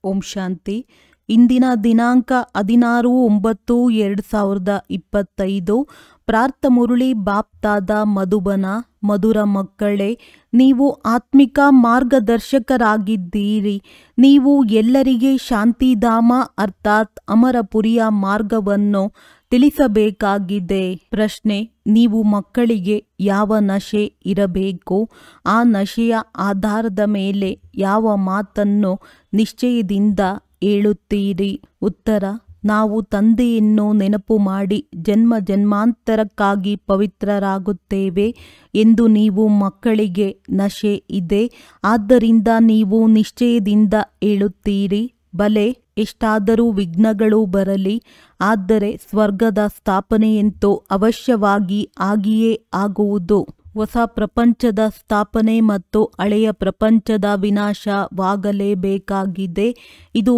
ಓಂ ಶಾಂತಿ. ಇಂದಿನ ದಿನಾಂಕ 16/9/2025. ಪ್ರಾರ್ಥ ಮುರಳಿ ಬಾಪ್ತಾದ ಮಧುಬನ. ಮಧುರ ಮಕ್ಕಳೇ, ನೀವು ಆತ್ಮಿಕ ಮಾರ್ಗದರ್ಶಕರಾಗಿದ್ದೀರಿ. ನೀವು ಎಲ್ಲರಿಗೆ ಶಾಂತಿಧಾಮ ಅರ್ಥಾತ್ ಅಮರಪುರಿಯ ಮಾರ್ಗವನ್ನು ತಿಳಿಸಬೇಕಾಗಿದೆ. ಪ್ರಶ್ನೆ: ನೀವು ಮಕ್ಕಳಿಗೆ ಯಾವ ನಶೆ ಇರಬೇಕು? ಆ ನಶೆಯ ಆಧಾರದ ಮೇಲೆ ಯಾವ ಮಾತನ್ನು ನಿಶ್ಚಯದಿಂದ ಹೇಳುತ್ತೀರಿ? ಉತ್ತರ: ನಾವು ತಂದೆಯನ್ನು ನೆನಪು ಮಾಡಿ ಜನ್ಮ ಜನ್ಮಾಂತರಕ್ಕಾಗಿ ಪವಿತ್ರರಾಗುತ್ತೇವೆ ಎಂದು ನೀವು ಮಕ್ಕಳಿಗೆ ನಶೆ ಇದೆ. ಆದ್ದರಿಂದ ನೀವು ನಿಶ್ಚಯದಿಂದ ಹೇಳುತ್ತೀರಿ, ಬಲೆ ಎಷ್ಟಾದರೂ ವಿಘ್ನಗಳು ಬರಲಿ, ಆದರೆ ಸ್ವರ್ಗದ ಸ್ಥಾಪನೆಯಂತೂ ಅವಶ್ಯವಾಗಿ ಆಗಿಯೇ ಆಗುವುದು. ಹೊಸ ಪ್ರಪಂಚದ ಸ್ಥಾಪನೆ ಮತ್ತು ಹಳೆಯ ಪ್ರಪಂಚದ ವಿನಾಶವಾಗಲೇಬೇಕಾಗಿದೆ. ಇದು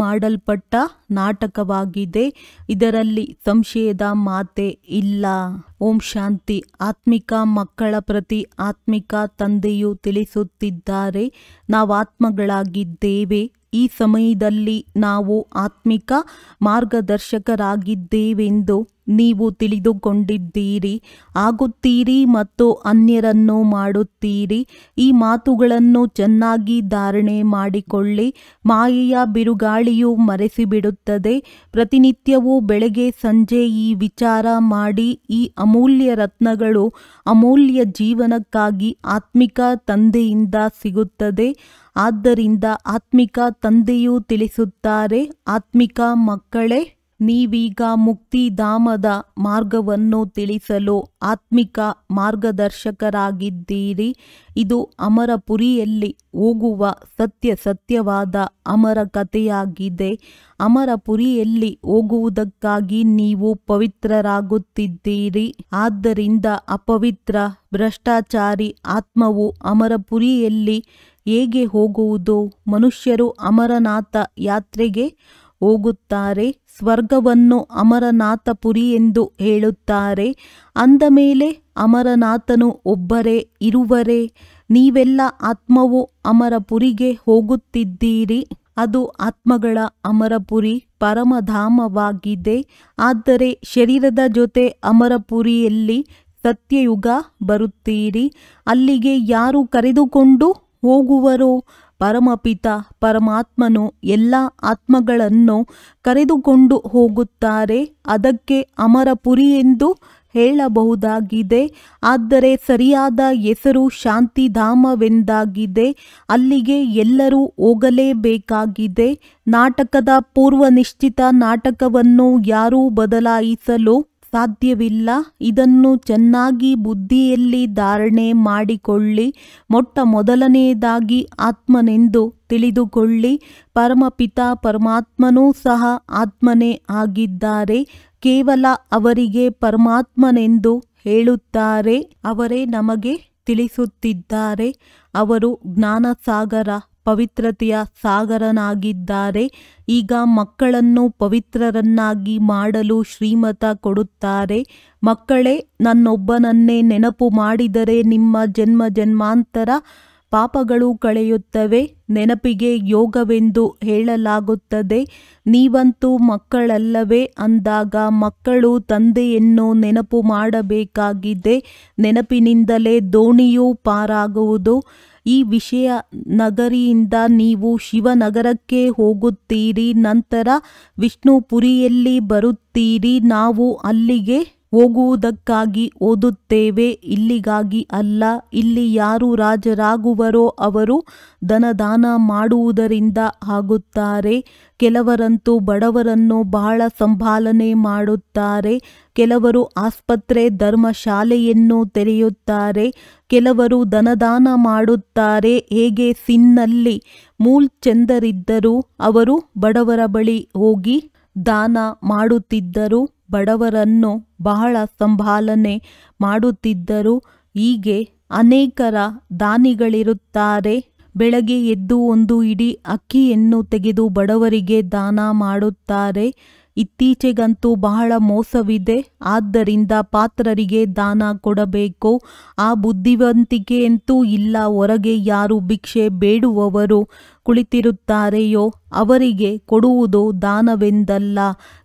ಮಾಡಲ್ಪಟ್ಟ ನಾಟಕವಾಗಿದೆ. ಇದರಲ್ಲಿ ಸಂಶಯದ ಮಾತೇ ಇಲ್ಲ. ಓಂ ಶಾಂತಿ. ಆತ್ಮಿಕ ಮಕ್ಕಳ ಪ್ರತಿ ಆತ್ಮಿಕ ತಂದೆಯು ತಿಳಿಸುತ್ತಿದ್ದಾರೆ, ನಾವಾತ್ಮಗಳಾಗಿದ್ದೇವೆ. ಈ ಸಮಯದಲ್ಲಿ ನಾವು ಆತ್ಮಿಕ ಮಾರ್ಗದರ್ಶಕರಾಗಿದ್ದೇವೆಂದು ನೀವು ತಿಳಿದುಕೊಂಡಿದ್ದೀರಿ, ಆಗುತ್ತೀರಿ ಮತ್ತು ಅನ್ಯರನ್ನು ಮಾಡುತ್ತೀರಿ. ಈ ಮಾತುಗಳನ್ನು ಚೆನ್ನಾಗಿ ಧಾರಣೆ ಮಾಡಿಕೊಳ್ಳಿ. ಮಾಯೆಯ ಬಿರುಗಾಳಿಯು ಮರೆಸಿಬಿಡುತ್ತದೆ. ಪ್ರತಿನಿತ್ಯವೂ ಬೆಳಗ್ಗೆ ಸಂಜೆ ಈ ವಿಚಾರ ಮಾಡಿ, ಈ ಅಮೂಲ್ಯ ರತ್ನಗಳು ಅಮೂಲ್ಯ ಜೀವನಕ್ಕಾಗಿ ಆತ್ಮಿಕ ತಂದೆಯಿಂದ ಸಿಗುತ್ತದೆ. ಆದ್ದರಿಂದ ಆತ್ಮಿಕ ತಂದೆಯು ತಿಳಿಸುತ್ತಾರೆ, ಆತ್ಮಿಕ ಮಕ್ಕಳೇ, ನೀವೀಗ ಮುಕ್ತಿಧಾಮದ ಮಾರ್ಗವನ್ನು ತಿಳಿಸಲು ಆತ್ಮಿಕ ಮಾರ್ಗದರ್ಶಕರಾಗಿದ್ದೀರಿ. ಇದು ಅಮರಪುರಿಯಲ್ಲಿ ಹೋಗುವ ಸತ್ಯವಾದ ಅಮರ ಕಥೆಯಾಗಿದೆ. ಅಮರಪುರಿಯಲ್ಲಿ ಹೋಗುವುದಕ್ಕಾಗಿ ನೀವು ಪವಿತ್ರರಾಗುತ್ತಿದ್ದೀರಿ. ಆದ್ದರಿಂದ ಅಪವಿತ್ರ ಭ್ರಷ್ಟಾಚಾರಿ ಆತ್ಮವು ಅಮರಪುರಿಯಲ್ಲಿ ಹೇಗೆ ಹೋಗುವುದು? ಮನುಷ್ಯರು ಅಮರನಾಥ ಯಾತ್ರೆಗೆ ಹೋಗುತ್ತಾರೆ. ಸ್ವರ್ಗವನ್ನು ಅಮರನಾಥಪುರಿ ಎಂದು ಹೇಳುತ್ತಾರೆ. ಅಂದ ಮೇಲೆ ಅಮರನಾಥನು ಒಬ್ಬರೇ ಇರುವರೇ? ನೀವೆಲ್ಲ ಆತ್ಮವು ಅಮರಪುರಿಗೆ ಹೋಗುತ್ತಿದ್ದೀರಿ. ಅದು ಆತ್ಮಗಳ ಅಮರಪುರಿ, ಪರಮಧಾಮವಾಗಿದೆ. ಆದರೆ ಶರೀರದ ಜೊತೆ ಅಮರಪುರಿಯಲ್ಲಿ ಸತ್ಯಯುಗ ಬರುತ್ತೀರಿ. ಅಲ್ಲಿಗೆ ಯಾರು ಕರೆದುಕೊಂಡು ಹೋಗುವರೋ? ಪರಮಪಿತ ಪರಮಾತ್ಮನು ಎಲ್ಲ ಆತ್ಮಗಳನ್ನು ಕರೆದುಕೊಂಡು ಹೋಗುತ್ತಾರೆ. ಅದಕ್ಕೆ ಅಮರಪುರಿ ಎಂದು ಹೇಳಬಹುದಾಗಿದೆ. ಆದರೆ ಸರಿಯಾದ ಹೆಸರು ಶಾಂತಿಧಾಮವೆಂದಾಗಿದೆ. ಅಲ್ಲಿಗೆ ಎಲ್ಲರೂ ಹೋಗಲೇಬೇಕಾಗಿದೆ. ನಾಟಕದ ಪೂರ್ವನಿಶ್ಚಿತ ನಾಟಕವನ್ನು ಯಾರೂ ಬದಲಾಯಿಸಲು ಸಾಧ್ಯವಿಲ್ಲ. ಇದನ್ನು ಚೆನ್ನಾಗಿ ಬುದ್ಧಿಯಲ್ಲಿ ಧಾರಣೆ ಮಾಡಿಕೊಳ್ಳಿ. ಮೊದಲನೆಯದಾಗಿ ಆತ್ಮನೆಂದು ತಿಳಿದುಕೊಳ್ಳಿ. ಪರಮಪಿತ ಪರಮಾತ್ಮನೂ ಸಹ ಆತ್ಮನೇ ಆಗಿದ್ದಾರೆ. ಕೇವಲ ಅವರಿಗೆ ಪರಮಾತ್ಮನೆಂದು ಹೇಳುತ್ತಾರೆ. ಅವರೇ ನಮಗೆ ತಿಳಿಸುತ್ತಿದ್ದಾರೆ. ಅವರು ಜ್ಞಾನಸಾಗರ, ಪವಿತ್ರತೆಯ ಸಾಗರನಾಗಿದ್ದಾರೆ. ಈಗ ಮಕ್ಕಳನ್ನು ಪವಿತ್ರರನ್ನಾಗಿ ಮಾಡಲು ಶ್ರೀಮತ ಕೊಡುತ್ತಾರೆ. ಮಕ್ಕಳೇ, ನನ್ನೊಬ್ಬನನ್ನೇ ನೆನಪು ಮಾಡಿದರೆ ನಿಮ್ಮ ಜನ್ಮ ಜನ್ಮಾಂತರ ಪಾಪಗಳು ಕಳೆಯುತ್ತವೆ. ನೆನಪಿಗೆ ಯೋಗವೆಂದು ಹೇಳಲಾಗುತ್ತದೆ. ನೀವಂತೂ ಮಕ್ಕಳಲ್ಲವೇ? ಅಂದಾಗ ಮಕ್ಕಳು ತಂದೆಯನ್ನು ನೆನಪು ಮಾಡಬೇಕಾಗಿದೆ. ನೆನಪಿನಿಂದಲೇ ದೋಣಿಯು ಪಾರಾಗುವುದು. ಈ ವಿಷಯ ನಗರಿಯಿಂದ ನೀವು ಶಿವನಗರಕ್ಕೆ ಹೋಗುತ್ತೀರಿ, ನಂತರ ವಿಷ್ಣುಪುರಿಯಲ್ಲಿ ಬರುತ್ತೀರಿ. ನಾವು ಅಲ್ಲಿಗೆ ಹೋಗುವುದಕ್ಕಾಗಿ ಓದುತ್ತೇವೆ, ಇಲ್ಲಿಗಾಗಿ ಅಲ್ಲ. ಇಲ್ಲಿ ಯಾರು ರಾಜರಾಗುವರೋ ಅವರು ಧನದಾನ ಮಾಡುವುದರಿಂದ ಆಗುತ್ತಾರೆ. ಕೆಲವರಂತೂ ಬಡವರನ್ನು ಬಹಳ ಸಂಭಾಲನೆ ಮಾಡುತ್ತಾರೆ. ಕೆಲವರು ಆಸ್ಪತ್ರೆ ಧರ್ಮಶಾಲೆಯನ್ನು ತೆರೆಯುತ್ತಾರೆ. ಕೆಲವರು ಧನದಾನ ಮಾಡುತ್ತಾರೆ. ಹೇಗೆ ಸಿನ್ನಲ್ಲಿ ಮೂಲ್ಚಂದರಿದ್ದರು. ಅವರು ಬಡವರ ಬಳಿ ಹೋಗಿ ದಾನ ಮಾಡುತ್ತಿದ್ದರು, ಬಡವರನ್ನು ಬಹಳ ಸಂಭಾಲನೆ ಮಾಡುತ್ತಿದ್ದರು. ಹೀಗೆ ಅನೇಕರ ದಾನಿಗಳಿರುತ್ತಾರೆ. ಬೆಳಗ್ಗೆ ಎದ್ದು ಒಂದು ಇಡೀ ಅಕ್ಕಿಯನ್ನು ತೆಗೆದು ಬಡವರಿಗೆ ದಾನ ಮಾಡುತ್ತಾರೆ. ಇತ್ತೀಚೆಗಂತೂ ಬಹಳ ಮೋಸವಿದೆ. ಆದ್ದರಿಂದ ಪಾತ್ರರಿಗೆ ದಾನ ಕೊಡಬೇಕು. ಆ ಬುದ್ಧಿವಂತಿಕೆಯಂತೂ ಇಲ್ಲ. ಹೊರಗೆ ಯಾರು ಭಿಕ್ಷೆ ಬೇಡುವವರು ಕುಳಿತಿರುತ್ತಾರೆಯೋ ಅವರಿಗೆ ಕೊಡುವುದು ದಾನವೆಂದಲ್ಲ.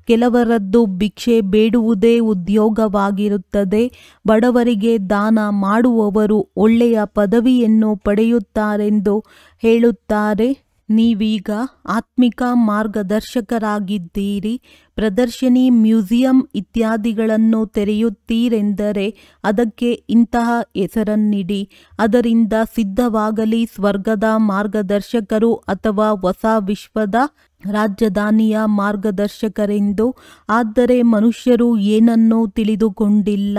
ಕೆಲವರದ್ದು ಭಿಕ್ಷೆ ಬೇಡುವುದೇ ಉದ್ಯೋಗವಾಗಿರುತ್ತದೆ. ಬಡವರಿಗೆ ದಾನ ಮಾಡುವವರು ಒಳ್ಳೆಯ ಪದವಿಯನ್ನು ಪಡೆಯುತ್ತಾರೆಂದು ಹೇಳುತ್ತಾರೆ. ನೀವೀಗ ಆತ್ಮಿಕ ಮಾರ್ಗದರ್ಶಕರಾಗಿದ್ದೀರಿ. ಪ್ರದರ್ಶನಿ, ಮ್ಯೂಸಿಯಂ ಇತ್ಯಾದಿಗಳನ್ನು ತೆರೆಯುತ್ತೀರೆಂದರೆ ಅದಕ್ಕೆ ಇಂತಹ ಹೆಸರನ್ನಿಡಿ. ಅದರಿಂದ ಸಿದ್ಧವಾಗಲಿ ಸ್ವರ್ಗದ ಮಾರ್ಗದರ್ಶಕರು ಅಥವಾ ಹೊಸ ವಿಶ್ವದ ರಾಜಧಾನಿಯ ಮಾರ್ಗದರ್ಶಕರೆಂದು. ಆದರೆ ಮನುಷ್ಯರು ಏನನ್ನೂ ತಿಳಿದುಕೊಂಡಿಲ್ಲ.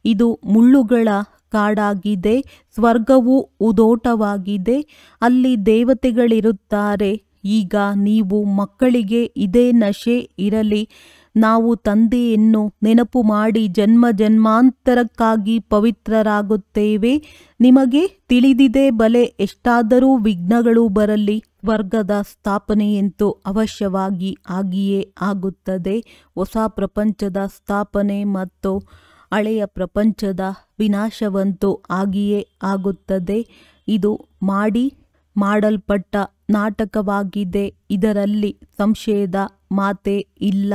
ಇದು ಮುಳ್ಳುಗಳ ಕಾಡಾಗಿದೆ. ಸ್ವರ್ಗವು ಉದೋಟವಾಗಿದೆ. ಅಲ್ಲಿ ದೇವತೆಗಳಿರುತ್ತಾರೆ. ಈಗ ನೀವು ಮಕ್ಕಳಿಗೆ ಇದೇ ನಶೆ ಇರಲಿ. ನಾವು ತಂದೆಯನ್ನು ನೆನಪು ಮಾಡಿ ಜನ್ಮ ಜನ್ಮಾಂತರಕ್ಕಾಗಿ ಪವಿತ್ರರಾಗುತ್ತೇವೆ. ನಿಮಗೆ ತಿಳಿದಿದೆ, ಬಲೆ ಎಷ್ಟಾದರೂ ವಿಘ್ನಗಳು ಬರಲಿ, ಸ್ವರ್ಗದ ಸ್ಥಾಪನೆಯಂತೂ ಅವಶ್ಯವಾಗಿ ಆಗಿಯೇ ಆಗುತ್ತದೆ. ಹೊಸ ಪ್ರಪಂಚದ ಸ್ಥಾಪನೆ ಮತ್ತು ಹಳೆಯ ಪ್ರಪಂಚದ ವಿನಾಶವಂತೂ ಆಗಿಯೇ ಆಗುತ್ತದೆ. ಇದು ಮಾಡಲ್ಪಟ್ಟ ನಾಟಕವಾಗಿದೆ. ಇದರಲ್ಲಿ ಸಂಶಯದ ಮಾತೇ ಇಲ್ಲ.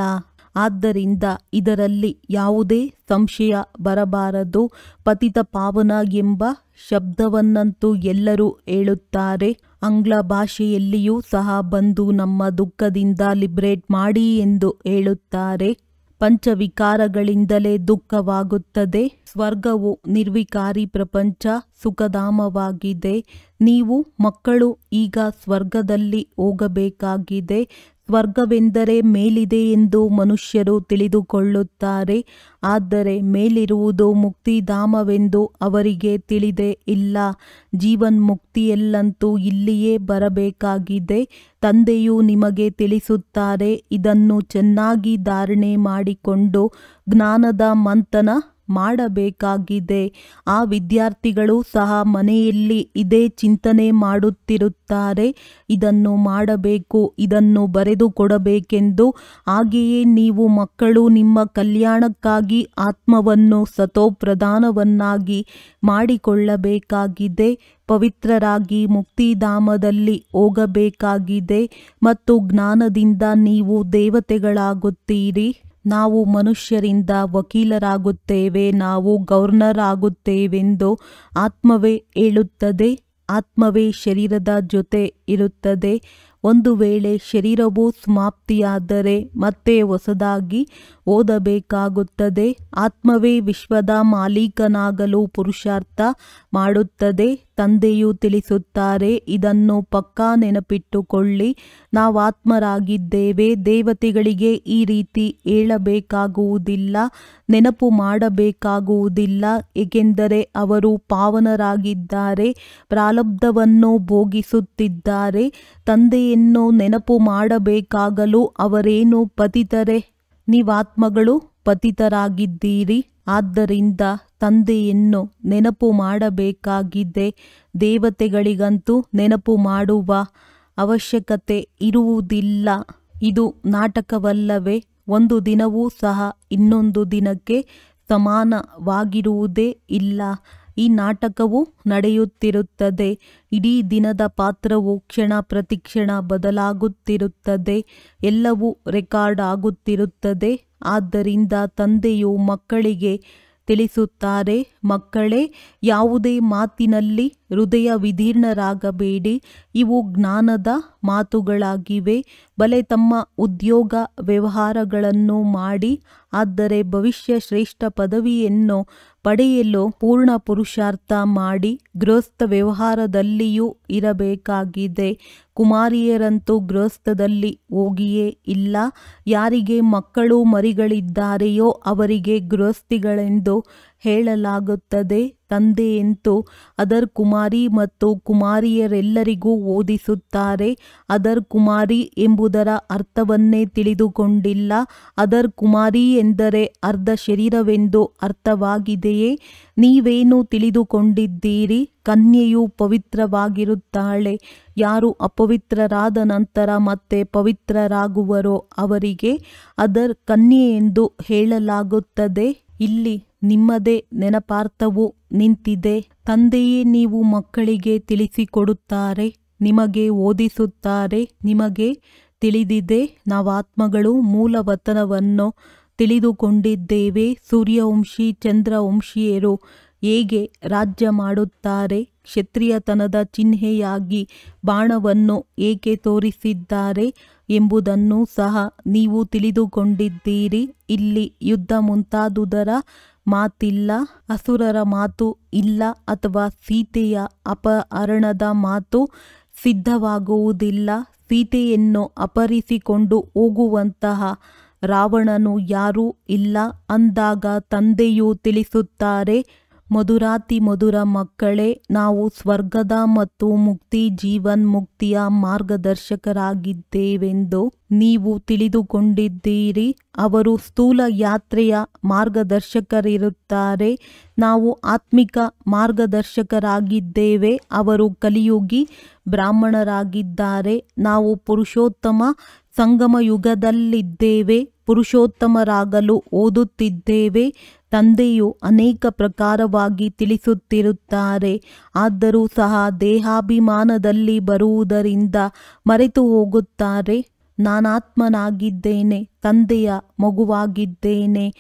ಆದ್ದರಿಂದ ಇದರಲ್ಲಿ ಯಾವುದೇ ಸಂಶಯ ಬರಬಾರದು. ಪತಿತ ಪಾವನ ಎಂಬ ಶಬ್ದವನ್ನಂತೂ ಎಲ್ಲರೂ ಹೇಳುತ್ತಾರೆ. ಆಂಗ್ಲ ಭಾಷೆಯಲ್ಲಿಯೂ ಸಹ ಬಂದು ನಮ್ಮ ದುಃಖದಿಂದ ಲಿಬ್ರೇಟ್ ಮಾಡಿ ಎಂದು ಹೇಳುತ್ತಾರೆ. ಪಂಚವಿಕಾರಗಳಿಂದಲೇ ದುಃಖವಾಗುತ್ತದೆ. ಸ್ವರ್ಗವು ನಿರ್ವಿಕಾರಿ ಪ್ರಪಂಚ, ಸುಖಧಾಮವಾಗಿದೆ. ನೀವು ಮಕ್ಕಳು ಈಗ ಸ್ವರ್ಗದಲ್ಲಿ ಹೋಗಬೇಕಾಗಿದೆ. ಸ್ವರ್ಗವೆಂದರೆ ಮೇಲಿದೆ ಎಂದು ಮನುಷ್ಯರು ತಿಳಿದುಕೊಳ್ಳುತ್ತಾರೆ. ಆದರೆ ಮೇಲಿರುವುದು ಮುಕ್ತಿಧಾಮವೆಂದು ಅವರಿಗೆ ತಿಳಿದೇ ಇಲ್ಲ. ಜೀವನ್ಮುಕ್ತಿಯಲ್ಲಂತೂ ಇಲ್ಲಿಯೇ ಬರಬೇಕಾಗಿದೆ. ತಂದೆಯು ನಿಮಗೆ ತಿಳಿಸುತ್ತಾರೆ. ಇದನ್ನು ಚೆನ್ನಾಗಿ ಧಾರಣೆ ಮಾಡಿಕೊಂಡು ಜ್ಞಾನದ ಮಂಥನ ಮಾಡಬೇಕಾಗಿದೆ. ಆ ವಿದ್ಯಾರ್ಥಿಗಳು ಸಹ ಮನೆಯಲ್ಲಿ ಇದೇ ಚಿಂತನೆ ಮಾಡುತ್ತಿರುತ್ತಾರೆ. ಇದನ್ನು ಮಾಡಬೇಕು, ಇದನ್ನು ಬರೆದು ಕೊಡಬೇಕೆಂದು. ಹಾಗೆಯೇ ನೀವು ಮಕ್ಕಳು ನಿಮ್ಮ ಕಲ್ಯಾಣಕ್ಕಾಗಿ ಆತ್ಮವನ್ನು ಸತೋಪ್ರಧಾನವನ್ನಾಗಿ ಮಾಡಿಕೊಳ್ಳಬೇಕಾಗಿದೆ. ಪವಿತ್ರರಾಗಿ ಮುಕ್ತಿಧಾಮದಲ್ಲಿ ಹೋಗಬೇಕಾಗಿದೆ ಮತ್ತು ಜ್ಞಾನದಿಂದ ನೀವು ದೇವತೆಗಳಾಗುತ್ತೀರಿ. ನಾವು ಮನುಷ್ಯರಿಂದ ವಕೀಲರಾಗುತ್ತೇವೆ, ನಾವು ಗವರ್ನರ್ ಆಗುತ್ತೇವೆಂದು ಆತ್ಮವೇ ಹೇಳುತ್ತದೆ. ಆತ್ಮವೇ ಶರೀರದ ಜೊತೆ ಇರುತ್ತದೆ. ಒಂದು ವೇಳೆ ಶರೀರವು ಸಮಾಪ್ತಿಯಾದರೆ ಮತ್ತೆ ಹೊಸದಾಗಿ ಓದಬೇಕಾಗುತ್ತದೆ. ಆತ್ಮವೇ ವಿಶ್ವದ ಮಾಲೀಕನಾಗಲು ಪುರುಷಾರ್ಥ ಮಾಡುತ್ತದೆ. ತಂದೆಯು ತಿಳಿಸುತ್ತಾರೆ, ಇದನ್ನು ಪಕ್ಕಾ ನೆನಪಿಟ್ಟುಕೊಳ್ಳಿ. ನಾವು ಆತ್ಮರಾಗಿದ್ದೇವೆ. ದೇವತೆಗಳಿಗೆ ಈ ರೀತಿ ಹೇಳಬೇಕಾಗುವುದಿಲ್ಲ, ನೆನಪು ಮಾಡಬೇಕಾಗುವುದಿಲ್ಲ. ಏಕೆಂದರೆ ಅವರು ಪಾವನರಾಗಿದ್ದಾರೆ, ಪ್ರಾರಬ್ಧವನ್ನು ಭೋಗಿಸುತ್ತಿದ್ದಾರೆ. ತಂದೆಯನ್ನು ನೆನಪು ಮಾಡಬೇಕಾಗಲು ಅವರೇನು ಪತಿತರೆ? ನೀವಾತ್ಮಗಳು ಪತಿತರಾಗಿದ್ದೀರಿ. ಆದ್ದರಿಂದ ತಂದೆಯನ್ನು ನೆನಪು ಮಾಡಬೇಕಾಗಿದೆ. ದೇವತೆಗಳಿಗಂತೂ ನೆನಪು ಮಾಡುವ ಅವಶ್ಯಕತೆ ಇರುವುದಿಲ್ಲ. ಇದು ನಾಟಕವಲ್ಲವೇ? ಒಂದು ದಿನವೂ ಸಹ ಇನ್ನೊಂದು ದಿನಕ್ಕೆ ಸಮಾನವಾಗಿರುವುದೇ ಇಲ್ಲ. ಈ ನಾಟಕವು ನಡೆಯುತ್ತಿರುತ್ತದೆ. ಇಡೀ ದಿನದ ಪಾತ್ರವು ಕ್ಷಣ ಪ್ರತಿಕ್ಷಣ ಬದಲಾಗುತ್ತಿರುತ್ತದೆ. ಎಲ್ಲವೂ ರೆಕಾರ್ಡ್ ಆಗುತ್ತಿರುತ್ತದೆ. ಆದ್ದರಿಂದ ತಂದೆಯು ಮಕ್ಕಳಿಗೆ ತಿಳಿಸುತ್ತಾರೆ, ಮಕ್ಕಳೇ, ಯಾವುದೇ ಮಾತಿನಲ್ಲಿ ಹೃದಯ ವಿದೀರ್ಣರಾಗಬೇಡಿ. ಇವು ಜ್ಞಾನದ ಮಾತುಗಳಾಗಿವೆ. ಬಲೆ ತಮ್ಮ ಉದ್ಯೋಗ ವ್ಯವಹಾರಗಳನ್ನು ಮಾಡಿ. ಆದರೆ ಭವಿಷ್ಯ ಶ್ರೇಷ್ಠ ಪದವಿಯನ್ನು ಪಡೆಯಲು ಪೂರ್ಣ ಪುರುಷಾರ್ಥ ಮಾಡಿ. ಗೃಹಸ್ಥ ವ್ಯವಹಾರದಲ್ಲಿಯೂ ಇರಬೇಕಾಗಿದೆ. ಕುಮಾರಿಯರಂತೂ ಗೃಹಸ್ಥದಲ್ಲಿ ಹೋಗಿಯೇ ಇಲ್ಲ. ಯಾರಿಗೆ ಮಕ್ಕಳು ಮರಿಗಳಿದ್ದಾರೆಯೋ ಅವರಿಗೆ ಗೃಹಸ್ಥಿಗಳೆಂದು ಹೇಳಲಾಗುತ್ತದೆ. ತಂದೆಯಂತೂ ಅದರ್ ಕುಮಾರಿ ಮತ್ತು ಕುಮಾರಿಯರೆಲ್ಲರಿಗೂ ಓದಿಸುತ್ತಾರೆ. ಅದರ್ ಕುಮಾರಿ ಎಂಬುದರ ಅರ್ಥವನ್ನೇ ತಿಳಿದುಕೊಂಡಿಲ್ಲ. ಅದರ್ ಕುಮಾರಿ ಎಂದರೆ ಅರ್ಧ ಶರೀರವೆಂದು ಅರ್ಥವಾಗಿದೆಯೇ? ನೀವೇನು ತಿಳಿದುಕೊಂಡಿದ್ದೀರಿ? ಕನ್ಯೆಯು ಪವಿತ್ರವಾಗಿರುತ್ತಾಳೆ. ಯಾರು ಅಪವಿತ್ರರಾದ ನಂತರ ಮತ್ತೆ ಪವಿತ್ರರಾಗುವರೋ ಅವರಿಗೆ ಅದರ್ ಕನ್ಯೆ ಎಂದು ಹೇಳಲಾಗುತ್ತದೆ. ಇಲ್ಲಿ ನಿಮ್ಮದೇ ನೆನಪಾರ್ಥವು ನಿಂತಿದೆ. ತಂದೆಯೇ ನೀವು ಮಕ್ಕಳಿಗೆ ತಿಳಿಸಿಕೊಡುತ್ತಾರೆ, ನಿಮಗೆ ಓದಿಸುತ್ತಾರೆ. ನಿಮಗೆ ತಿಳಿದಿದೆ, ನಾವಾತ್ಮಗಳು ಮೂಲವತನವನ್ನು ತಿಳಿದುಕೊಂಡಿದ್ದೇವೆ. ಸೂರ್ಯವಂಶಿ ಚಂದ್ರವಂಶೀಯರು ಹೇಗೆ ರಾಜ್ಯ ಮಾಡುತ್ತಾರೆ, ಕ್ಷತ್ರಿಯತನದ ಚಿಹ್ನೆಯಾಗಿ ಬಾಣವನ್ನು ಏಕೆ ತೋರಿಸಿದ್ದಾರೆ ಎಂಬುದನ್ನು ಸಹ ನೀವು ತಿಳಿದುಕೊಂಡಿದ್ದೀರಿ. ಇಲ್ಲಿ ಯುದ್ಧ ಮುಂತಾದುದರ ಮಾತಿಲ್ಲ, ಅಸುರರ ಮಾತು ಇಲ್ಲ, ಅಥವಾ ಸೀತೆಯ ಅಪಹರಣದ ಮಾತು ಸಿದ್ಧವಾಗುವುದಿಲ್ಲ. ಸೀತೆಯನ್ನು ಅಪಹರಿಸಿಕೊಂಡು ಹೋಗುವಂತಹ ರಾವಣನು ಯಾರೂ ಇಲ್ಲ ಅಂದಾಗ ತಂದೆಯು ತಿಳಿಸುತ್ತಾರೆ, ಮಧುರಾತಿ ಮಧುರ ಮಕ್ಕಳೇ, ನಾವು ಸ್ವರ್ಗದ ಮತ್ತು ಮುಕ್ತಿ ಜೀವನ್ಮುಕ್ತಿಯ ಮಾರ್ಗದರ್ಶಕರಾಗಿದ್ದೇವೆಂದು ನೀವು ತಿಳಿದುಕೊಂಡಿದ್ದೀರಿ. ಅವರು ಸ್ಥೂಲ ಯಾತ್ರೆಯ ಮಾರ್ಗದರ್ಶಕರಿರುತ್ತಾರೆ, ನಾವು ಆತ್ಮಿಕ ಮಾರ್ಗದರ್ಶಕರಾಗಿದ್ದೇವೆ. ಅವರು ಕಲಿಯುಗಿ ಬ್ರಾಹ್ಮಣರಾಗಿದ್ದಾರೆ. ನಾವು ಪುರುಷೋತ್ತಮ ಸಂಗಮ ಯುಗದಲ್ಲಿದ್ದೇವೆ, ಪುರುಷೋತ್ತಮರಾಗಲು ಓದುತ್ತಿದ್ದೇವೆ. ತಂದೆಯು ಅನೇಕ ಪ್ರಕಾರವಾಗಿ ತಿಳಿಸುತ್ತಿರುತ್ತಾರೆ. ಆದರೂ ಸಹ ದೇಹಾಭಿಮಾನದಲ್ಲಿ ಬರುವುದರಿಂದ ಮರೆತು ಹೋಗುತ್ತಾರೆ. ನಾನಾತ್ಮನಾಗಿದ್ದೇನೆ, ತಂದೆಯ ಮಗುವಾಗಿದ್ದೇನೆ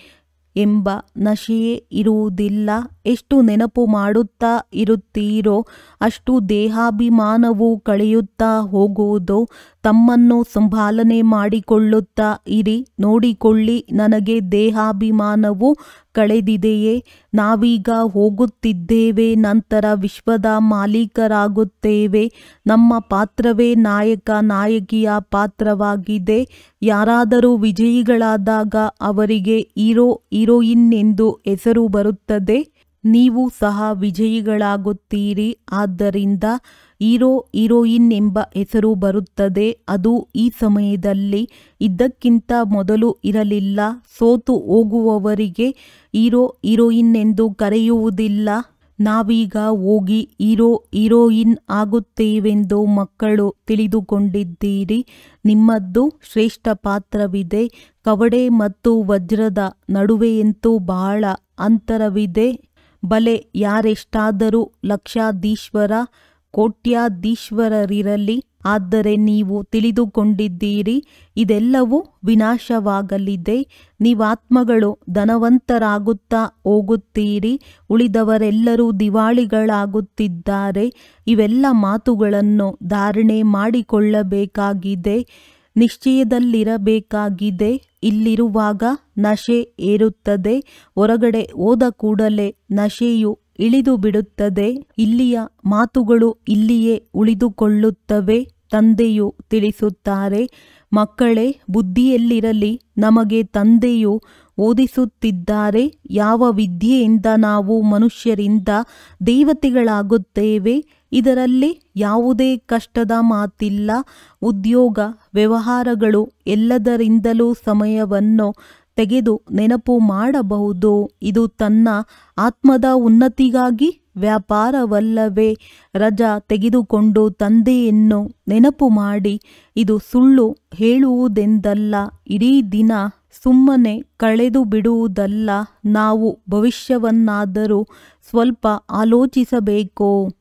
ಎಂಬ ನಶೆಯೇ ಇರುವುದಿಲ್ಲ. ಎಷ್ಟು ನೆನಪು ಮಾಡುತ್ತಾ ಇರುತ್ತೀರೋ ಅಷ್ಟು ದೇಹಾಭಿಮಾನವು ಕಳೆಯುತ್ತಾ ಹೋಗುವುದು. ತಮ್ಮನ್ನು ಸಂಭಾಲನೆ ಮಾಡಿಕೊಳ್ಳುತ್ತಾ ಇರಿ. ನೋಡಿಕೊಳ್ಳಿ, ನನಗೆ ದೇಹಾಭಿಮಾನವು ಕಳೆದಿದೆಯೇ? ನಾವೀಗ ಹೋಗುತ್ತಿದ್ದೇವೆ, ನಂತರ ವಿಶ್ವದ ಮಾಲೀಕರಾಗುತ್ತೇವೆ. ನಮ್ಮ ಪಾತ್ರವೇ ನಾಯಕ ನಾಯಕಿಯ ಪಾತ್ರವಾಗಿದೆ. ಯಾರಾದರೂ ವಿಜಯಿಗಳಾದಾಗ ಅವರಿಗೆ ಹೀರೋ ಹೀರೋಯಿನ್ ಎಂದು ಹೆಸರು ಬರುತ್ತದೆ. ನೀವು ಸಹ ವಿಜಯಿಗಳಾಗುತ್ತೀರಿ, ಆದ್ದರಿಂದ ಹೀರೋ ಹೀರೋಯಿನ್ ಎಂಬ ಹೆಸರು ಬರುತ್ತದೆ. ಅದು ಈ ಸಮಯದಲ್ಲಿ ಇದಕ್ಕಿಂತ ಮೊದಲು ಇರಲಿಲ್ಲ. ಸೋತು ಹೋಗುವವರಿಗೆ ಹೀರೋ ಹೀರೋಯಿನ್ ಎಂದು ಕರೆಯುವುದಿಲ್ಲ. ನಾವೀಗ ಹೋಗಿ ಹೀರೋ ಹೀರೋಯಿನ್ ಆಗುತ್ತೇವೆಂದು ಮಕ್ಕಳು ತಿಳಿದುಕೊಂಡಿದ್ದೀರಿ. ನಿಮ್ಮದ್ದು ಶ್ರೇಷ್ಠ ಪಾತ್ರವಿದೆ. ಕವಡೆ ಮತ್ತು ವಜ್ರದ ನಡುವೆಯಂತೂ ಬಹಳ ಅಂತರವಿದೆ. ಬಲೆ ಯಾರೆಷ್ಟಾದರೂ ಲಕ್ಷಾಧೀಶ್ವರ ಕೋಟ್ಯಾಧೀಶ್ವರರಿರಲಿ, ಆದರೆ ನೀವು ತಿಳಿದುಕೊಂಡಿದ್ದೀರಿ ಇದೆಲ್ಲವೂ ವಿನಾಶವಾಗಲಿದೆ. ನೀವಾತ್ಮಗಳು ಧನವಂತರಾಗುತ್ತಾ ಹೋಗುತ್ತೀರಿ, ಉಳಿದವರೆಲ್ಲರೂ ದಿವಾಳಿಗಳಾಗುತ್ತಿದ್ದಾರೆ. ಇವೆಲ್ಲ ಮಾತುಗಳನ್ನು ಧಾರಣೆ ಮಾಡಿಕೊಳ್ಳಬೇಕಾಗಿದೆ, ನಿಶ್ಚಯದಲ್ಲಿರಬೇಕಾಗಿದೆ. ಇಲ್ಲಿರುವಾಗ ನಶೆ ಏರುತ್ತದೆ, ಹೊರಗಡೆ ಹೋದ ಕೂಡಲೇ ನಶೆಯು ಇಳಿದು ಬಿಡುತ್ತದೆ. ಇಲ್ಲಿಯ ಮಾತುಗಳು ಇಲ್ಲಿಯೇ ಉಳಿದುಕೊಳ್ಳುತ್ತವೆ. ತಂದೆಯು ತಿಳಿಸುತ್ತಾರೆ, ಮಕ್ಕಳೇ, ಬುದ್ಧಿಯಲ್ಲಿರಲಿ, ನಮಗೆ ತಂದೆಯು ಓದಿಸುತ್ತಿದ್ದಾರೆ. ಯಾವ ವಿದ್ಯೆಯಿಂದ ನಾವು ಮನುಷ್ಯರಿಂದ ದೇವತೆಗಳಾಗುತ್ತೇವೆ, ಇದರಲ್ಲಿ ಯಾವುದೇ ಕಷ್ಟದ ಮಾತಿಲ್ಲ. ಉದ್ಯೋಗ ವ್ಯವಹಾರಗಳು ಎಲ್ಲದರಿಂದಲೂ ಸಮಯವನ್ನು ತೆಗೆದು ನೆನಪು ಮಾಡಬಹುದು. ಇದು ತನ್ನ ಆತ್ಮದ ಉನ್ನತಿಗಾಗಿ ವ್ಯಾಪಾರವಲ್ಲವೇ? ರಜಾ ತೆಗೆದುಕೊಂಡು ತಂದೆಯನ್ನು ನೆನಪು ಮಾಡಿ. ಇದು ಸುಳ್ಳು ಹೇಳುವುದೆಂದಲ್ಲ, ಇಡೀ ದಿನ ಸುಮ್ಮನೆ ಕಳೆದು ಬಿಡುವುದಲ್ಲ. ನಾವು ಭವಿಷ್ಯವನ್ನಾದರೂ ಸ್ವಲ್ಪ ಆಲೋಚಿಸಬೇಕು.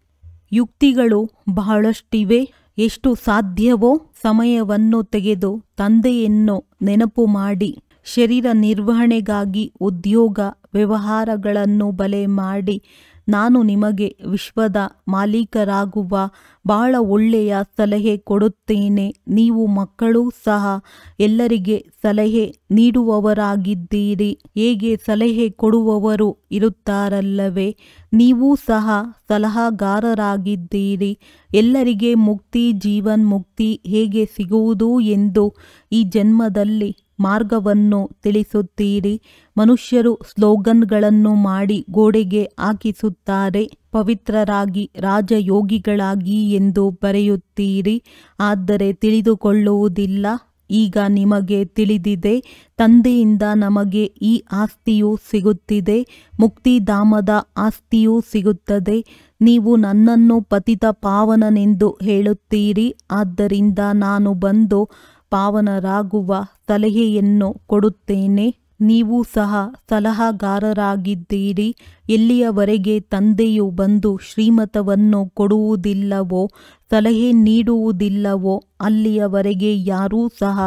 ಯುಕ್ತಿಗಳು ಬಹಳಷ್ಟಿವೆ. ಎಷ್ಟು ಸಾಧ್ಯವೋ ಸಮಯವನ್ನು ತೆಗೆದು ತಂದೆಯನ್ನು ನೆನಪು ಮಾಡಿ. ಶರೀರ ನಿರ್ವಹಣೆಗಾಗಿ ಉದ್ಯೋಗ ವ್ಯವಹಾರಗಳನ್ನು ಬಲೆ ಮಾಡಿ. ನಾನು ನಿಮಗೆ ವಿಶ್ವದ ಮಾಲೀಕರಾಗುವ ಬಹಳ ಒಳ್ಳೆಯ ಸಲಹೆ ಕೊಡುತ್ತೇನೆ. ನೀವು ಮಕ್ಕಳೂ ಸಹ ಎಲ್ಲರಿಗೆ ಸಲಹೆ ನೀಡುವವರಾಗಿದ್ದೀರಿ. ಹೇಗೆ ಸಲಹೆ ಕೊಡುವವರು ಇರುತ್ತಾರಲ್ಲವೇ, ನೀವೂ ಸಹ ಸಲಹಾಗಾರರಾಗಿದ್ದೀರಿ. ಎಲ್ಲರಿಗೆ ಮುಕ್ತಿ ಜೀವನ್ಮುಕ್ತಿ ಹೇಗೆ ಸಿಗುವುದು ಎಂದು ಈ ಜನ್ಮದಲ್ಲಿ ಮಾರ್ಗವನ್ನು ತಿಳಿಸುತ್ತೀರಿ. ಮನುಷ್ಯರು ಸ್ಲೋಗನ್ಗಳನ್ನು ಮಾಡಿ ಗೋಡೆಗೆ ಹಾಕಿಸುತ್ತಾರೆ. ಪವಿತ್ರರಾಗಿ ರಾಜಯೋಗಿಗಳಾಗಿ ಎಂದು ಬರೆಯುತ್ತೀರಿ, ಆದರೆ ತಿಳಿದುಕೊಳ್ಳುವುದಿಲ್ಲ. ಈಗ ನಿಮಗೆ ತಿಳಿದಿದೆ, ತಂದೆಯಿಂದ ನಮಗೆ ಈ ಆಸ್ತಿಯು ಸಿಗುತ್ತಿದೆ, ಮುಕ್ತಿಧಾಮದ ಆಸ್ತಿಯೂ ಸಿಗುತ್ತದೆ. ನೀವು ನನ್ನನ್ನು ಪತಿತ ಪಾವನನೆಂದು ಹೇಳುತ್ತೀರಿ, ಆದ್ದರಿಂದ ನಾನು ಬಂದು ಪಾವನರಾಗುವ ಸಲಹೆಯನ್ನು ಕೊಡುತ್ತೇನೆ. ನೀವು ಸಹ ಸಲಹಾಗಾರರಾಗಿದ್ದೀರಿ. ಎಲ್ಲಿಯವರೆಗೆ ತಂದೆಯು ಬಂದು ಶ್ರೀಮತವನ್ನು ಕೊಡುವುದಿಲ್ಲವೋ, ಸಲಹೆ ನೀಡುವುದಿಲ್ಲವೋ, ಅಲ್ಲಿಯವರೆಗೆ ಯಾರೂ ಸಹ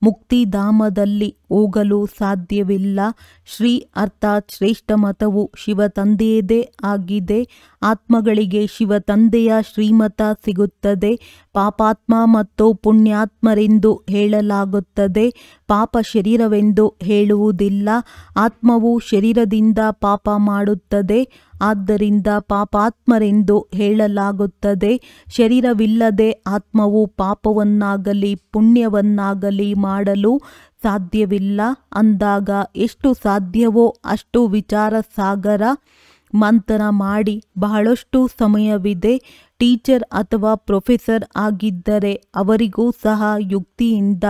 ಮುಕ್ತಿಧಾಮದಲ್ಲಿ ಹೋಗಲು ಸಾಧ್ಯವಿಲ್ಲ. ಶ್ರೀ ಅರ್ಥಾತ್ ಶ್ರೇಷ್ಠ ಮತವು ಶಿವ ತಂದೆಯದೇ ಆಗಿದೆ. ಆತ್ಮಗಳಿಗೆ ಶಿವ ತಂದೆಯ ಶ್ರೀಮತ ಸಿಗುತ್ತದೆ. ಪಾಪಾತ್ಮ ಮತ್ತು ಪುಣ್ಯಾತ್ಮರೆಂದು ಹೇಳಲಾಗುತ್ತದೆ, ಪಾಪ ಶರೀರವೆಂದು ಹೇಳುವುದಿಲ್ಲ. ಆತ್ಮವು ಶರೀರದಿಂದ ಪಾಪ ಮಾಡುತ್ತದೆ, ಆದ್ದರಿಂದ ಪಾಪಾತ್ಮರೆಂದು ಹೇಳಲಾಗುತ್ತದೆ. ಶರೀರವಿಲ್ಲದೆ ಆತ್ಮವು ಪಾಪವನ್ನಾಗಲಿ ಪುಣ್ಯವನ್ನಾಗಲಿ ಮಾಡಲು ಸಾಧ್ಯವಿಲ್ಲ. ಅಂದಾಗ ಎಷ್ಟು ಸಾಧ್ಯವೋ ಅಷ್ಟು ವಿಚಾರ ಸಾಗರ ಮಂಥನ ಮಾಡಿ. ಬಹಳಷ್ಟು ಸಮಯವಿದೆ. ಟೀಚರ್ ಅಥವಾ ಪ್ರೊಫೆಸರ್ ಆಗಿದ್ದರೆ ಅವರಿಗೂ ಸಹ ಯುಕ್ತಿಯಿಂದ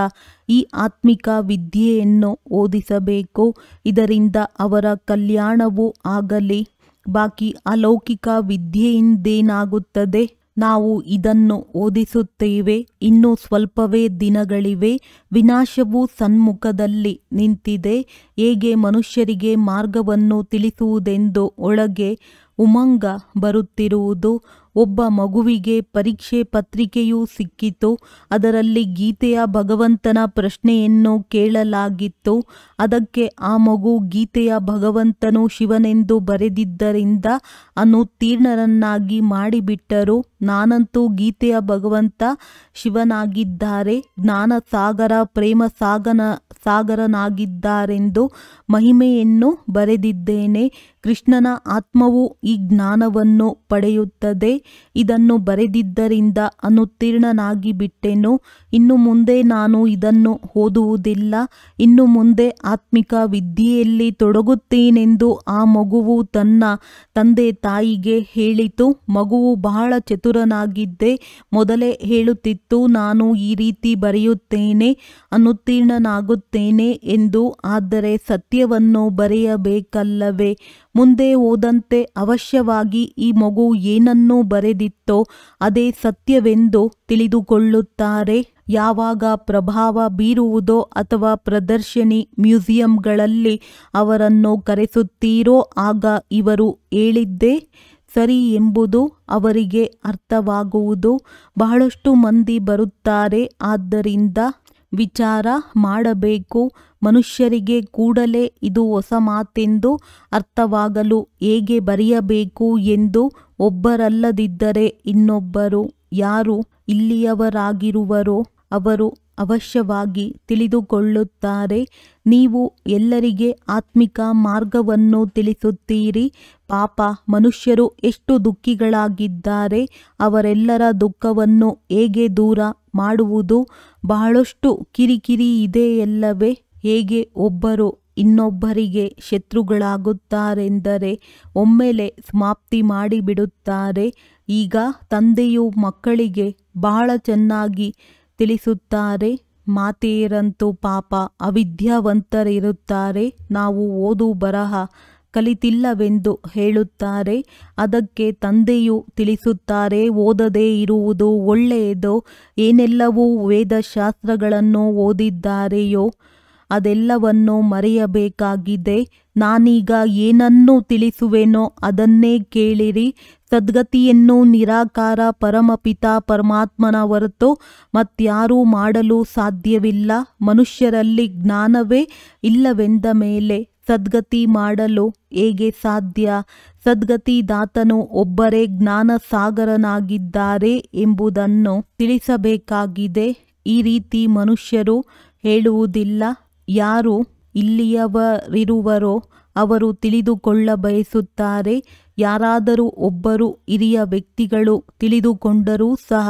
ಈ ಆತ್ಮಿಕ ವಿದ್ಯೆಯನ್ನು ಓದಿಸಬೇಕು. ಇದರಿಂದ ಅವರ ಕಲ್ಯಾಣವೂ ಆಗಲಿ. ಬಾಕಿ ಅಲೌಕಿಕ ವಿದ್ಯೆಯಿಂದೇನಾಗುತ್ತದೆ? ನಾವು ಇದನ್ನು ಓದಿಸುತ್ತೇವೆ. ಇನ್ನೂ ಸ್ವಲ್ಪವೇ ದಿನಗಳಿವೆ. ವಿನಾಶವು ಸನ್ಮುಖದಲ್ಲಿ ನಿಂತಿದೆ. ಹೇಗೆ ಮನುಷ್ಯರಿಗೆ ಮಾರ್ಗವನ್ನು ತಿಳಿಸುವುದೆಂದು ಒಳಗೆ ಉಮಂಗ ಬರುತ್ತಿರುವುದು. ಒಬ್ಬ ಮಗುವಿಗೆ ಪರೀಕ್ಷೆ ಪತ್ರಿಕೆಯೂ ಸಿಕ್ಕಿತು. ಅದರಲ್ಲಿ ಗೀತೆಯ ಭಗವಂತನ ಪ್ರಶ್ನೆಯನ್ನು ಕೇಳಲಾಗಿತ್ತು. ಅದಕ್ಕೆ ಆ ಮಗು ಗೀತೆಯ ಭಗವಂತನು ಶಿವನೆಂದು ಬರೆದಿದ್ದರಿಂದ ಅನುತ್ತೀರ್ಣರನ್ನಾಗಿ ಮಾಡಿಬಿಟ್ಟರು. ನಾನಂತೂ ಗೀತೆಯ ಭಗವಂತ ಶಿವನಾಗಿದ್ದಾರೆ, ಜ್ಞಾನಸಾಗರ ಪ್ರೇಮ ಸಾಗರನಾಗಿದ್ದಾರೆಂದು ಮಹಿಮೆಯನ್ನು ಬರೆದಿದ್ದೇನೆ. ಕೃಷ್ಣನ ಆತ್ಮವು ಈ ಜ್ಞಾನವನ್ನು ಪಡೆಯುತ್ತದೆ. ಇದನ್ನು ಬರೆದಿದ್ದರಿಂದ ಅನುತ್ತೀರ್ಣನಾಗಿ ಬಿಟ್ಟೆನು. ಇನ್ನು ಮುಂದೆ ನಾನು ಇದನ್ನು ಓದುವುದಿಲ್ಲ. ಇನ್ನು ಮುಂದೆ ಆತ್ಮಿಕ ವಿದ್ಯೆಯಲ್ಲಿ ತೊಡಗುತ್ತೇನೆಂದು ಆ ಮಗುವು ತನ್ನ ತಂದೆ ತಾಯಿಗೆ ಹೇಳಿತು. ಮಗುವು ಬಹಳ ಚತುರನಾಗಿದ್ದೆ. ಮೊದಲೇ ಹೇಳುತ್ತಿತ್ತು, ನಾನು ಈ ರೀತಿ ಬರೆಯುತ್ತೇನೆ, ಅನುತ್ತೀರ್ಣನಾಗುತ್ತೇನೆ ಎಂದು. ಆದರೆ ಸತ್ಯವನ್ನು ಬರೆಯಬೇಕಲ್ಲವೇ? ಮುಂದೆ ಹೋದಂತೆ ಅವಶ್ಯವಾಗಿ ಈ ಮಗು ಏನನ್ನು ಬರೆದಿತ್ತೋ ಅದೇ ಸತ್ಯವೆಂದು ತಿಳಿದುಕೊಳ್ಳುತ್ತಾರೆ. ಯಾವಾಗ ಪ್ರಭಾವ ಬೀರುವುದೋ ಅಥವಾ ಪ್ರದರ್ಶನಿ ಮ್ಯೂಸಿಯಂಗಳಲ್ಲಿ ಅವರನ್ನು ಕರೆಸುತ್ತೀರೋ ಆಗ ಇವರು ಹೇಳಿದ್ದೇ ಸರಿ ಎಂಬುದು ಅವರಿಗೆ ಅರ್ಥವಾಗುವುದು. ಬಹಳಷ್ಟು ಮಂದಿ ಬರುತ್ತಾರೆ, ಆದ್ದರಿಂದ ವಿಚಾರ ಮಾಡಬೇಕು. ಮನುಷ್ಯರಿಗೆ ಕೂಡಲೇ ಇದು ಹೊಸ ಮಾತೆಂದು ಅರ್ಥವಾಗಲು ಹೇಗೆ ಬರೆಯಬೇಕು ಎಂದು ಒಬ್ಬರಲ್ಲದಿದ್ದರೆ ಇನ್ನೊಬ್ಬರು ಯಾರು ಇಲ್ಲಿಯವರಾಗಿರುವರೋ ಅವರು ಅವಶ್ಯವಾಗಿ ತಿಳಿದುಕೊಳ್ಳುತ್ತಾರೆ. ನೀವು ಎಲ್ಲರಿಗೆ ಆತ್ಮಿಕ ಮಾರ್ಗವನ್ನು ತಿಳಿಸುತ್ತೀರಿ. ಪಾಪ ಮನುಷ್ಯರು ಎಷ್ಟು ದುಃಖಿಗಳಾಗಿದ್ದಾರೆ. ಅವರೆಲ್ಲರ ದುಃಖವನ್ನು ಹೇಗೆ ದೂರ ಮಾಡುವುದು? ಬಹಳಷ್ಟು ಕಿರಿಕಿರಿ ಇದೆಯಲ್ಲವೇ? ಹೇಗೆ ಒಬ್ಬರು ಇನ್ನೊಬ್ಬರಿಗೆ ಶತ್ರುಗಳಾಗುತ್ತಾರೆಂದರೆ ಒಮ್ಮೆಲೆ ಸಮಾಪ್ತಿ ಮಾಡಿಬಿಡುತ್ತಾರೆ. ಈಗ ತಂದೆಯು ಮಕ್ಕಳಿಗೆ ಬಹಳ ಚೆನ್ನಾಗಿ ತಿಳಿಸುತ್ತಾರೆ. ಮಾತೆಯರಂತೂ ಪಾಪ ಅವಿದ್ಯಾವಂತರಿರುತ್ತಾರೆ. ನಾವು ಓದು ಬರಹ ಕಲಿತಿಲ್ಲವೆಂದು ಹೇಳುತ್ತಾರೆ. ಅದಕ್ಕೆ ತಂದೆಯು ತಿಳಿಸುತ್ತಾರೆ, ಓದದೇ ಇರುವುದು ಒಳ್ಳೆಯದೋ? ಏನೆಲ್ಲವೂ ವೇದಶಾಸ್ತ್ರಗಳನ್ನು ಓದಿದ್ದಾರೆಯೋ ಅದೆಲ್ಲವನ್ನು ಮರೆಯಬೇಕಾಗಿದೆ. ನಾನೀಗ ಏನನ್ನು ತಿಳಿಸುವೆನೋ ಅದನ್ನೇ ಕೇಳಿರಿ. ಸದ್ಗತಿಯನ್ನು ನಿರಾಕಾರ ಪರಮಪಿತ ಪರಮಾತ್ಮನ ಹೊರತು ಮತ್ಯಾರೂ ಮಾಡಲು ಸಾಧ್ಯವಿಲ್ಲ. ಮನುಷ್ಯರಲ್ಲಿ ಜ್ಞಾನವೇ ಇಲ್ಲವೆಂದ ಮೇಲೆ ಸದ್ಗತಿ ಮಾಡಲು ಹೇಗೆ ಸಾಧ್ಯ? ಸದ್ಗತಿದಾತನು ಒಬ್ಬರೇ ಜ್ಞಾನ ಸಾಗರನಾಗಿದ್ದಾರೆ ಎಂಬುದನ್ನು ತಿಳಿಸಬೇಕಾಗಿದೆ. ಈ ರೀತಿ ಮನುಷ್ಯರು ಹೇಳುವುದಿಲ್ಲ. ಯಾರು ಇಲ್ಲಿಯವರಿರುವರೋ ಅವರು ತಿಳಿದುಕೊಳ್ಳಬಯಸುತ್ತಾರೆ. ಯಾರಾದರೂ ಒಬ್ಬರು ಹಿರಿಯ ವ್ಯಕ್ತಿಗಳು ತಿಳಿದುಕೊಂಡರೂ ಸಹ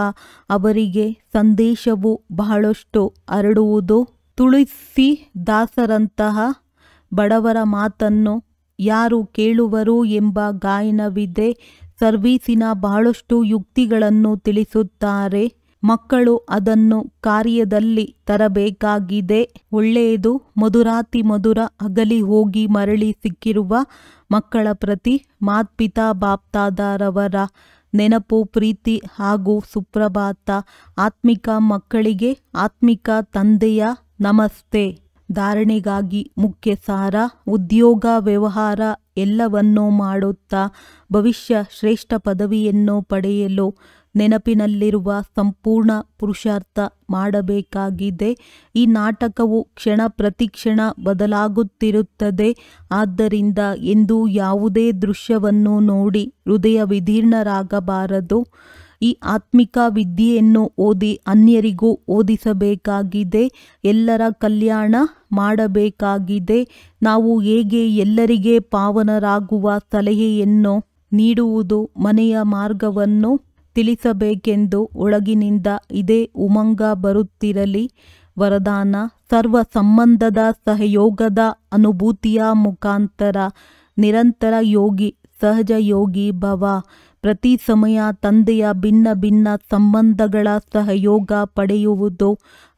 ಅವರಿಗೆ ಸಂದೇಶವು ಬಹಳಷ್ಟು ಹರಡುವುದು ತುಳಸಿದಾಸರಂತಹ ಬಡವರ ಮಾತನ್ನು ಯಾರು ಕೇಳುವರು ಎಂಬ ಗಾಯನವಿದೆ. ಸರ್ವೀಸಿನ ಬಹಳಷ್ಟು ಯುಕ್ತಿಗಳನ್ನು ತಿಳಿಸುತ್ತಾರೆ. ಮಕ್ಕಳು ಅದನ್ನು ಕಾರ್ಯದಲ್ಲಿ ತರಬೇಕಾಗಿದೆ. ಒಳ್ಳೆಯದು. ಮಧುರಾತಿ ಮಧುರ ಅಗಲಿ ಹೋಗಿ ಮರಳಿ ಸಿಕ್ಕಿರುವ ಮಕ್ಕಳ ಪ್ರತಿ ಮಾತ್ಪಿತಾ ಬಾಪ್ತಾದರವರ ನೆನಪು, ಪ್ರೀತಿ ಹಾಗೂ ಸುಪ್ರಭಾತ. ಆತ್ಮಿಕ ಮಕ್ಕಳಿಗೆ ಆತ್ಮಿಕ ತಂದೆಯ ನಮಸ್ತೆ. ಧಾರಣೆಗಾಗಿ ಮುಖ್ಯ ಸಾರ: ಉದ್ಯೋಗ, ವ್ಯವಹಾರ ಎಲ್ಲವನ್ನೂ ಮಾಡುತ್ತಾ ಭವಿಷ್ಯ ಶ್ರೇಷ್ಠ ಪದವಿಯನ್ನು ಪಡೆಯಲು ನೆನಪಿನಲ್ಲಿರುವ ಸಂಪೂರ್ಣ ಪುರುಷಾರ್ಥ ಮಾಡಬೇಕಾಗಿದೆ. ಈ ನಾಟಕವು ಕ್ಷಣ ಪ್ರತಿಕ್ಷಣ ಬದಲಾಗುತ್ತಿರುತ್ತದೆ. ಆದ್ದರಿಂದ ಎಂದೂ ಯಾವುದೇ ದೃಶ್ಯವನ್ನು ನೋಡಿ ಹೃದಯ ವಿದೀರ್ಣರಾಗಬಾರದು. ಈ ಆತ್ಮಿಕ ವಿದ್ಯೆಯನ್ನು ಓದಿ ಅನ್ಯರಿಗೂ ಓದಿಸಬೇಕಾಗಿದೆ. ಎಲ್ಲರ ಕಲ್ಯಾಣ ಮಾಡಬೇಕಾಗಿದೆ. ನಾವು ಹೇಗೆ ಎಲ್ಲರಿಗೆ ಪಾವನರಾಗುವ ಸಲಹೆಯನ್ನು ನೀಡುವುದು, ಮನೆಯ ಮಾರ್ಗವನ್ನು ತಿಳಿಸಬೇಕೆಂದು ಒಳಗಿನಿಂದ ಇದೇ ಉಮಂಗ ಬರುತ್ತಿರಲಿ. ವರದಾನ: ಸರ್ವ ಸಂಬಂಧದ ಸಹಯೋಗದ ಅನುಭೂತಿಯ ಮುಖಾಂತರ ನಿರಂತರ ಯೋಗಿ, ಸಹಜ ಯೋಗಿ ಭವ. ಪ್ರತಿ ಸಮಯ ತಂದೆಯ ಭಿನ್ನ ಭಿನ್ನ ಸಂಬಂಧಗಳ ಸಹಯೋಗ ಪಡೆಯುವುದು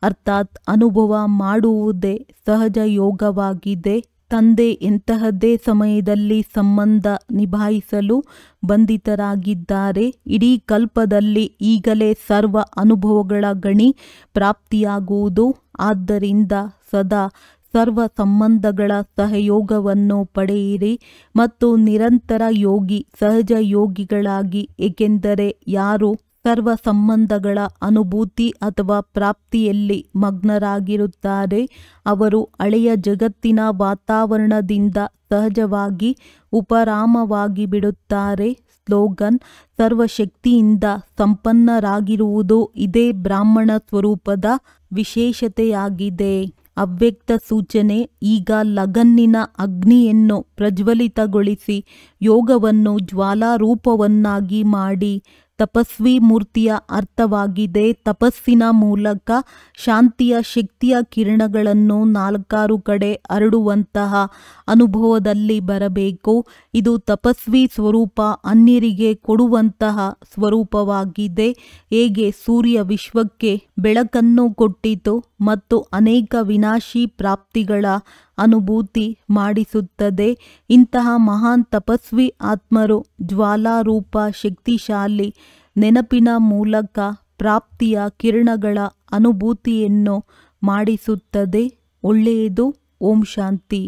ಅರ್ಥಾತ್ ಅನುಭವ ಮಾಡುವುದೇ ಸಹಜ ಯೋಗವಾಗಿದೆ. ತಂದೆ ಎಂತಹದ್ದೇ ಸಮಯದಲ್ಲಿ ಸಂಬಂಧ ನಿಭಾಯಿಸಲು ಬಂಧಿತರಾಗಿದ್ದಾರೆ. ಇಡೀ ಕಲ್ಪದಲ್ಲಿ ಈಗಲೇ ಸರ್ವ ಅನುಭವಗಳ ಗಣಿ ಪ್ರಾಪ್ತಿಯಾಗುವುದು. ಆದ್ದರಿಂದ ಸದಾ ಸರ್ವ ಸಂಬಂಧಗಳ ಸಹಯೋಗವನ್ನು ಪಡೆಯಿರಿ ಮತ್ತು ನಿರಂತರ ಯೋಗಿ, ಸಹಜ ಯೋಗಿಗಳಾಗಿ. ಏಕೆಂದರೆ ಯಾರು ಸರ್ವ ಸಂಬಂಧಗಳ ಅನುಭೂತಿ ಅಥವಾ ಪ್ರಾಪ್ತಿಯಲ್ಲಿ ಮಗ್ನರಾಗಿರುತ್ತಾರೆ ಅವರು ಹಳೆಯ ಜಗತ್ತಿನ ವಾತಾವರಣದಿಂದ ಸಹಜವಾಗಿ ಉಪರಾಮವಾಗಿ ಬಿಡುತ್ತಾರೆ. ಸ್ಲೋಗನ್: ಸರ್ವಶಕ್ತಿಯಿಂದ ಸಂಪನ್ನರಾಗಿರುವುದು ಇದೇ ಬ್ರಾಹ್ಮಣ ಸ್ವರೂಪದ ವಿಶೇಷತೆಯಾಗಿದೆ. ಅವ್ಯಕ್ತ ಸೂಚನೆ: ಈಗ ಲಗನ್ನಿನ ಅಗ್ನಿಯನ್ನು ಪ್ರಜ್ವಲಿತಗೊಳಿಸಿ ಯೋಗವನ್ನು ಜ್ವಾಲಾರೂಪವನ್ನಾಗಿ ಮಾಡಿ. ತಪಸ್ವಿ ಮೂರ್ತಿಯ ಅರ್ಥವಾಗಿದೆ. ತಪಸ್ಸಿನ ಮೂಲಕ ಶಾಂತಿಯ ಶಕ್ತಿಯ ಕಿರಣಗಳನ್ನು ನಾಲ್ಕಾರು ಕಡೆ ಹರಡುವಂತಹ ಅನುಭವದಲ್ಲಿ ಬರಬೇಕು. ಇದು ತಪಸ್ವಿ ಸ್ವರೂಪ ಅನ್ಯರಿಗೆ ಕೊಡುವಂತಹ ಸ್ವರೂಪವಾಗಿದೆ. ಹೇಗೆ ಸೂರ್ಯ ವಿಶ್ವಕ್ಕೆ ಬೆಳಕನ್ನು ಕೊಟ್ಟಿತು ಮತ್ತು ಅನೇಕ ವಿನಾಶಿ ಪ್ರಾಪ್ತಿಗಳ ಅನುಭೂತಿ ಮಾಡಿಸುತ್ತದೆ. ಇಂತಹ ಮಹಾನ್ ತಪಸ್ವಿ ಆತ್ಮರು ಜ್ವಾಲಾರೂಪ ಶಕ್ತಿಶಾಲಿ ನೆನಪಿನ ಮೂಲಕ ಪ್ರಾಪ್ತಿಯ ಕಿರಣಗಳ ಅನುಭೂತಿಯನ್ನು ಮಾಡಿಸುತ್ತದೆ. ಒಳ್ಳೆಯದು. ಓಂ ಶಾಂತಿ.